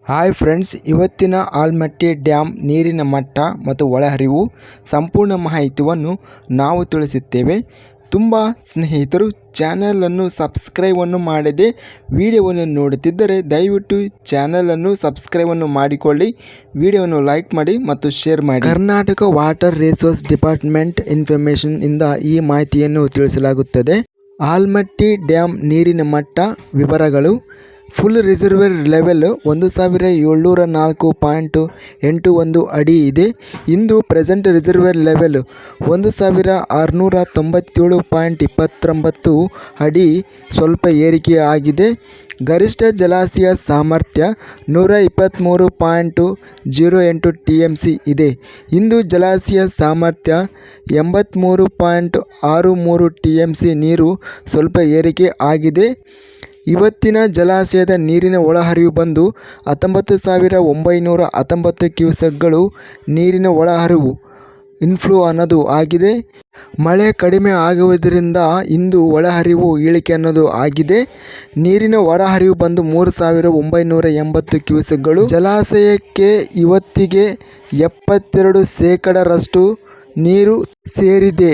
Hi friends, ಇವತ್ತಿನ Almatti dam ನೀರಿನ ಮಟ್ಟ ಮತ್ತು ಒಳಹರಿವು ಸಂಪೂರ್ಣ ಮಾಹಿತಿಯನ್ನು ನಾವು ತಿಳಿಸುತ್ತೇವೆ. ತುಂಬ ಸ್ನೇಹಿತರು ಚಾನಲನ್ನು ಸಬ್ಸ್ಕ್ರೈಬನ್ನು ಮಾಡದೆ ವಿಡಿಯೋವನ್ನು ನೋಡುತ್ತಿದ್ದರೆ ದಯವಿಟ್ಟು ಚಾನಲನ್ನು ಸಬ್ಸ್ಕ್ರೈಬನ್ನು ಮಾಡಿಕೊಳ್ಳಿ, ವಿಡಿಯೋವನ್ನು ಲೈಕ್ ಮಾಡಿ ಮತ್ತು ಶೇರ್ ಮಾಡಿ. Karnataka water resource department information ಇಂದ ಈ ಮಾಹಿತಿಯನ್ನು ತಿಳಿಸಲಾಗುತ್ತದೆ. ಆಲಮಟ್ಟಿ ಡ್ಯಾಮ್ ನೀರಿನ ಮಟ್ಟ ವಿವರಗಳು. ಫುಲ್ ರಿಸರ್ವೇರ್ ಲೆವೆಲ್ 1704.81 ಅಡಿ ಇದೆ. ಇಂದು ಪ್ರೆಸೆಂಟ್ ರಿಸರ್ವೇರ್ ಲೆವೆಲ್ 1697.29 ಅಡಿ ಸ್ವಲ್ಪ ಏರಿಕೆ ಆಗಿದೆ. ಗರಿಷ್ಠ ಜಲಾಶಯ ಸಾಮರ್ಥ್ಯ 123.08 TMC ಇದೆ. ಇಂದು ಜಲಾಶಯ ಸಾಮರ್ಥ್ಯ 83.63 TMC ನೀರು ಸ್ವಲ್ಪ ಏರಿಕೆ ಆಗಿದೆ. ಇವತ್ತಿನ ಜಲಾಶಯದ ನೀರಿನ ಒಳಹರಿವು ಬಂದು 19,919 ಕ್ಯೂಸೆಕ್ಗಳು ನೀರಿನ ಒಳಹರಿವು ಇನ್ಫ್ಲೋ ಅನ್ನೋದು ಆಗಿದೆ. ಮಳೆ ಕಡಿಮೆ ಆಗುವುದರಿಂದ ಇಂದು ಒಳಹರಿವು ಇಳಿಕೆ ಅನ್ನೋದು ಆಗಿದೆ. ನೀರಿನ ಹೊರಹರಿವು ಬಂದು 3,980 ಕ್ಯೂಸೆಕ್ಗಳು. ಜಲಾಶಯಕ್ಕೆ ಇವತ್ತಿಗೆ 72% ನೀರು ಸೇರಿದೆ.